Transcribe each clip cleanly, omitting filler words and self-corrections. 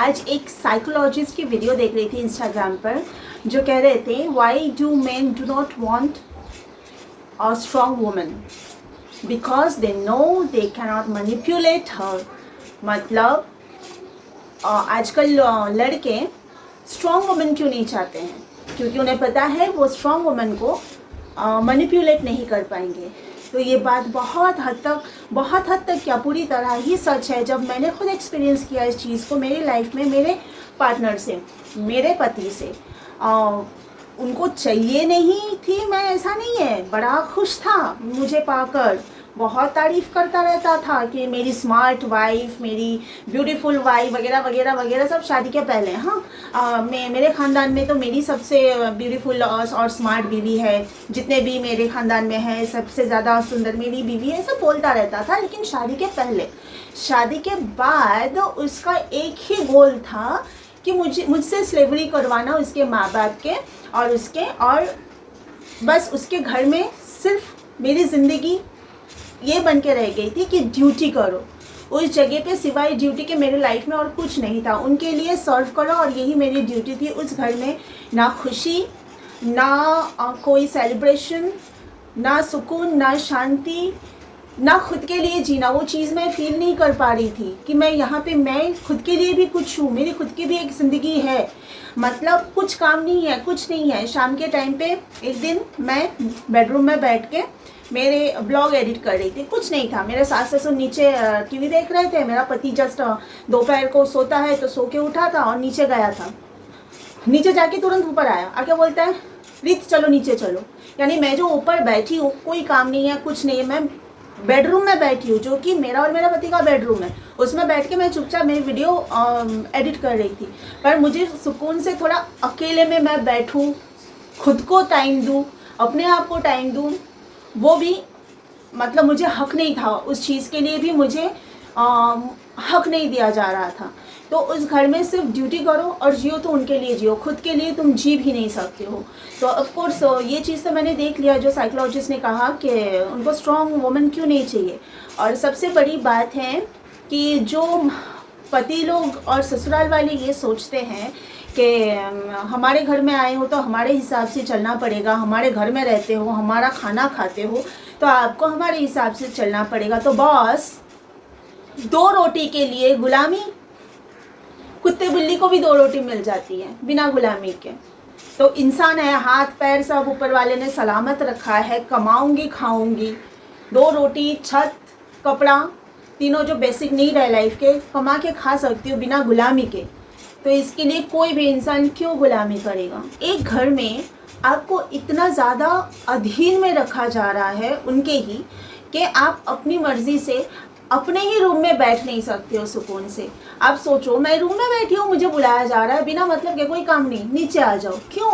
आज एक साइकोलॉजिस्ट की वीडियो देख रही थी इंस्टाग्राम पर, जो कह रहे थे why do men do not want a strong woman because they know they cannot manipulate her. मतलब आजकल लड़के स्ट्रॉन्ग वुमन क्यों नहीं चाहते हैं? क्योंकि उन्हें पता है वो स्ट्रॉन्ग वुमन को मैनिपुलेट नहीं कर पाएंगे। तो ये बात बहुत हद तक क्या पूरी तरह ही सच है। जब मैंने खुद एक्सपीरियंस किया इस चीज़ को मेरी लाइफ में, मेरे पार्टनर से, मेरे पति से, उनको चाहिए नहीं थी मैं, ऐसा नहीं है, बड़ा खुश था मुझे पाकर, बहुत तारीफ़ करता रहता था कि मेरी स्मार्ट वाइफ, मेरी ब्यूटीफुल वाइफ वगैरह वगैरह वगैरह, सब शादी के पहले। हाँ, मेरे ख़ानदान में तो मेरी सबसे ब्यूटीफुल और स्मार्ट बीवी है, जितने भी मेरे ख़ानदान में है सबसे ज़्यादा सुंदर मेरी बीवी है, सब बोलता रहता था। लेकिन शादी के पहले, शादी के बाद उसका एक ही गोल था कि मुझसे स्लेवरी करवाना उसके माँ बाप के और बस उसके घर में सिर्फ मेरी ज़िंदगी ये बन के रह गई थी कि ड्यूटी करो। उस जगह पे सिवाय ड्यूटी के मेरे लाइफ में और कुछ नहीं था। उनके लिए सर्व करो और यही मेरी ड्यूटी थी। उस घर में ना खुशी, ना कोई सेलिब्रेशन, ना सुकून, ना शांति, ना खुद के लिए जीना। वो चीज़ मैं फील नहीं कर पा रही थी कि मैं यहाँ पे, मैं खुद के लिए भी कुछ हूँ, मेरी खुद की भी एक ज़िंदगी है। मतलब कुछ काम नहीं है, कुछ नहीं है। शाम के टाइम पे एक दिन मैं बेडरूम में बैठ के मेरे ब्लॉग एडिट कर रही थी, कुछ नहीं था। मेरे सास ससुर नीचे टीवी देख रहे थे। मेरा पति जस्ट दोपहर को सोता है तो सो के उठा था और नीचे गया था। नीचे जाके तुरंत ऊपर आया, आके बोलता है रीत चलो नीचे चलो। यानी मैं जो ऊपर बैठी हूँ, कोई काम नहीं है, कुछ नहीं है, मैं बेडरूम में बैठी हूँ, जो कि मेरा और मेरा पति का बेडरूम है। उसमें बैठ के मैं चुपचाप मेरी वीडियो एडिट कर रही थी। पर मुझे सुकून से थोड़ा अकेले में मैं बैठूँ, खुद को टाइम दूँ, अपने आप को टाइम दूँ, वो भी मतलब मुझे हक नहीं था। उस चीज़ के लिए भी मुझे हक नहीं दिया जा रहा था। तो उस घर में सिर्फ ड्यूटी करो और जियो तो उनके लिए जियो, खुद के लिए तुम जी भी नहीं सकते हो। तो ऑफ कोर्स ये चीज़ तो मैंने देख लिया, जो साइकोलॉजिस्ट ने कहा कि उनको स्ट्रॉन्ग वुमन क्यों नहीं चाहिए। और सबसे बड़ी बात है कि जो पति लोग और ससुराल वाले ये सोचते हैं कि हमारे घर में आए हो तो हमारे हिसाब से चलना पड़ेगा, हमारे घर में रहते हो, हमारा खाना खाते हो तो आपको हमारे हिसाब से चलना पड़ेगा। तो बॉस, 2 रोटी के लिए गुलामी? कुत्ते बिल्ली को भी 2 रोटी मिल जाती है बिना गुलामी के। तो इंसान है, हाथ पैर सब ऊपर वाले ने सलामत रखा है, कमाऊंगी खाऊंगी, 2 रोटी, छत, कपड़ा, तीनों जो बेसिक नीड है लाइफ के, कमा के खा सकती हूँ बिना गुलामी के। तो इसके लिए कोई भी इंसान क्यों गुलामी करेगा? एक घर में आपको इतना ज़्यादा अधीन में रखा जा रहा है उनके ही, कि आप अपनी मर्ज़ी से अपने ही रूम में बैठ नहीं सकते हो सुकून से। आप सोचो, मैं रूम में बैठी हूँ, मुझे बुलाया जा रहा है बिना मतलब के, कोई काम नहीं, नीचे आ जाओ। क्यों?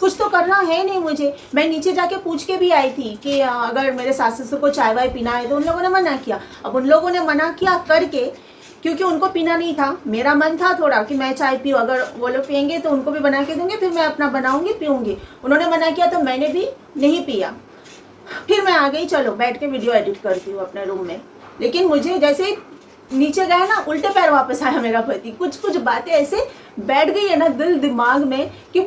कुछ तो करना है नहीं मुझे। मैं नीचे जाके पूछ के भी आई थी कि अगर मेरे सास ससुर को चाय वाय पीना है, तो उन लोगों ने मना किया। अब उन लोगों ने मना किया करके, क्योंकि उनको पीना नहीं था, मेरा मन था थोड़ा कि मैं चाय पीऊँ, अगर वो लोग पियेंगे तो उनको भी बना के दूंगी, फिर मैं अपना बनाऊंगी पीऊँगी। उन्होंने मना किया तो मैंने भी नहीं पिया। फिर मैं आ गई, चलो बैठ के वीडियो एडिट करती हूँ अपने रूम में। लेकिन मुझे जैसे नीचे गया ना, उल्टे पैर वापस आया मेरा पति। कुछ बातें ऐसे बैठ गई है ना दिल दिमाग में कि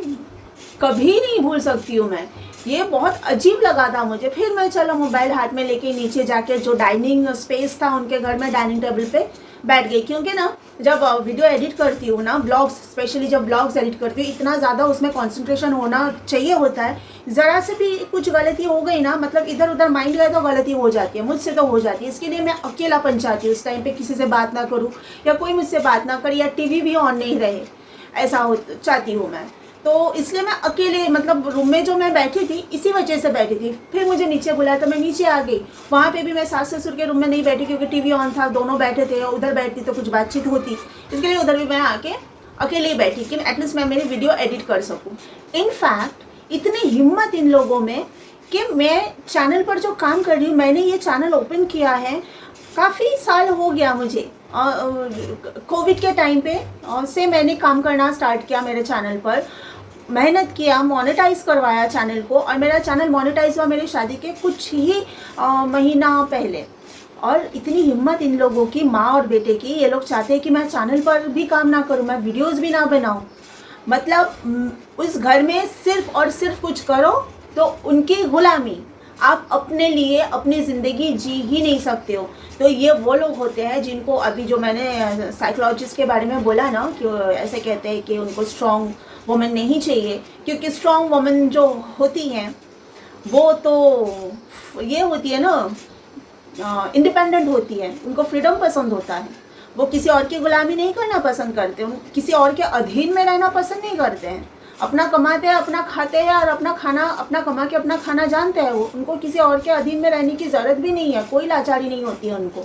कभी नहीं भूल सकती हूँ मैं। ये बहुत अजीब लगा था मुझे। फिर मैं चलो मोबाइल हाथ में लेके नीचे जाके जो डाइनिंग स्पेस था उनके घर में, डाइनिंग टेबल पे बैठ गई। क्योंकि ना जब वीडियो एडिट करती हूँ ना, ब्लॉग्स, स्पेशली जब ब्लॉग्स एडिट करती हूँ, इतना ज़्यादा उसमें कंसंट्रेशन होना चाहिए होता है। ज़रा से भी कुछ गलती हो गई ना, मतलब इधर उधर माइंड गए तो गलती हो जाती है, मुझसे तो हो जाती है। इसके लिए मैं अकेलापन चाहती हूँ। उस टाइम पे किसी से बात ना करूँ या कोई मुझसे बात ना करे या टीवी भी ऑन नहीं रहे, ऐसा हो चाहती हूँ मैं। तो इसलिए मैं अकेले, मतलब रूम में जो मैं बैठी थी इसी वजह से बैठी थी। फिर मुझे नीचे बुलाया तो मैं नीचे आ गई। वहाँ पे भी मैं सास ससुर के रूम में नहीं बैठी क्योंकि टीवी ऑन था, दोनों बैठे थे। उधर बैठती तो कुछ बातचीत होती, इसके लिए उधर भी मैं आके अकेले ही बैठी कि एटलीस्ट मैं मेरी वीडियो एडिट कर सकूँ। इनफैक्ट इतनी हिम्मत इन लोगों में कि मैं चैनल पर जो काम कर रही हूँ, मैंने ये चैनल ओपन किया है, काफ़ी साल हो गया मुझे। कोविड के टाइम पे से मैंने काम करना स्टार्ट किया मेरे चैनल पर, मेहनत किया, मोनेटाइज करवाया चैनल को, और मेरा चैनल मोनेटाइज हुआ मेरी शादी के कुछ ही महीना पहले। और इतनी हिम्मत इन लोगों की, माँ और बेटे की, ये लोग चाहते हैं कि मैं चैनल पर भी काम ना करूँ, मैं वीडियोस भी ना बनाऊँ। मतलब उस घर में सिर्फ और सिर्फ कुछ करो तो उनकी गुलामी, आप अपने लिए अपनी ज़िंदगी जी ही नहीं सकते हो। तो ये वो लोग होते हैं जिनको अभी जो मैंने साइकोलॉजिस्ट के बारे में बोला ना, कि ऐसे कहते हैं कि उनको स्ट्रॉन्ग वुमेन नहीं चाहिए, क्योंकि स्ट्रॉन्ग वुमेन जो होती हैं वो तो ये होती है ना, इंडिपेंडेंट होती है, उनको फ्रीडम पसंद होता है, वो किसी और की गुलामी नहीं करना पसंद करते, किसी और के अधीन में रहना पसंद नहीं करते हैं। अपना कमाते हैं, अपना खाते हैं और अपना खाना, अपना कमा के अपना खाना जानते हैं वो, उनको किसी और के अधीन में रहने की ज़रूरत भी नहीं है, कोई लाचारी नहीं होती है उनको।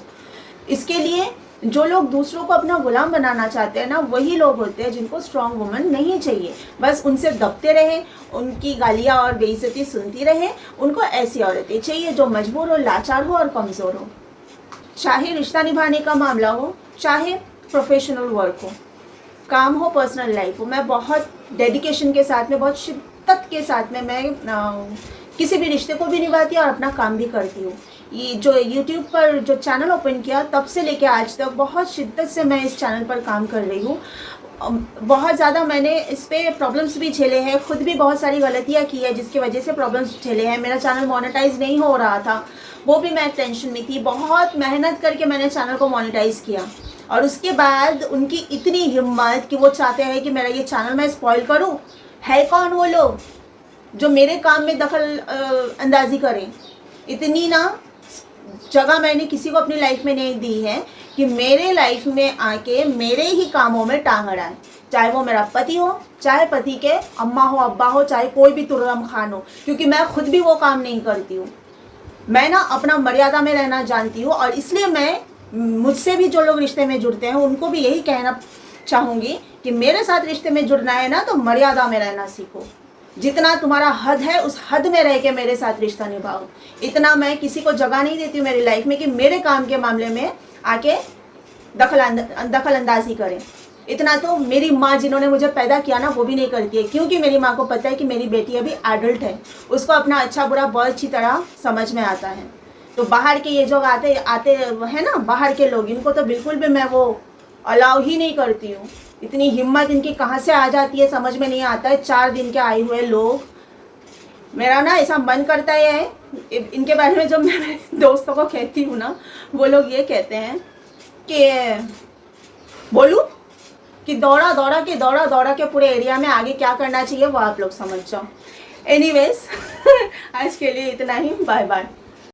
इसके लिए जो लोग दूसरों को अपना गुलाम बनाना चाहते हैं ना, वही लोग होते हैं जिनको स्ट्रॉन्ग वुमन नहीं चाहिए। बस उनसे दबते रहे, उनकी गालियाँ और बेइज्जती सुनती रहे। उनको ऐसी औरतें चाहिए जो मजबूर हो, लाचार हो और कमज़ोर हो। चाहे रिश्ता निभाने का मामला हो, चाहे प्रोफेशनल वर्क हो, काम हो, पर्सनल लाइफ हो, मैं बहुत डेडिकेशन के साथ में, बहुत शिद्दत के साथ में मैं किसी भी रिश्ते को भी निभाती हूँ और अपना काम भी करती हूँ। ये जो यूट्यूब पर जो चैनल ओपन किया तब से लेके आज तक बहुत शिद्दत से मैं इस चैनल पर काम कर रही हूँ। बहुत ज़्यादा मैंने इस पर प्रॉब्लम्स भी झेले हैं, खुद भी बहुत सारी गलतियाँ की है जिसकी वजह से प्रॉब्लम्स झेले हैं। मेरा चैनल मोनेटाइज नहीं हो रहा था, वो भी मैं टेंशन में थी, बहुत मेहनत करके मैंने चैनल को मोनेटाइज किया। और उसके बाद उनकी इतनी हिम्मत कि वो चाहते हैं कि मेरा ये चैनल मैं स्पॉइल करूं। है कौन वो लोग जो मेरे काम में दखल अंदाजी करें? इतनी ना जगह मैंने किसी को अपनी लाइफ में नहीं दी है कि मेरे लाइफ में आके मेरे ही कामों में टांग अड़ाए, चाहे वो मेरा पति हो, चाहे पति के अम्मा हो, अब्बा हो, चाहे कोई भी तुर्रम खान हो, क्योंकि मैं खुद भी वो काम नहीं करती हूँ। मैं ना अपना मर्यादा में रहना जानती हूँ, और इसलिए मैं मुझसे भी जो लोग रिश्ते में जुड़ते हैं उनको भी यही कहना चाहूँगी कि मेरे साथ रिश्ते में जुड़ना है ना तो मर्यादा में रहना सीखो। जितना तुम्हारा हद है उस हद में रह के मेरे साथ रिश्ता निभाओ। इतना मैं किसी को जगह नहीं देती हूँ मेरी लाइफ में कि मेरे काम के मामले में आके दखल अंदाजी करें। इतना तो मेरी माँ जिन्होंने मुझे पैदा किया ना वो भी नहीं करती है, क्योंकि मेरी माँ को पता है कि मेरी बेटी अभी एडल्ट है, उसको अपना अच्छा बुरा बहुत अच्छी तरह समझ में आता है। तो बाहर के ये जो आते हैं ना, बाहर के लोग, इनको तो बिल्कुल भी मैं वो अलाउ ही नहीं करती हूँ। इतनी हिम्मत इनकी कहाँ से आ जाती है समझ में नहीं आता है। 4 दिन के आए हुए लोग, मेरा ना ऐसा मन करता है इनके बारे में, जब मैं मेरे दोस्तों को कहती हूँ ना, वो लोग ये कहते हैं कि बोलूँ कि दौड़ा के पूरे एरिया में आगे क्या करना चाहिए वो आप लोग समझ जाओ। एनीवेज आज के लिए इतना ही, बाय बाय।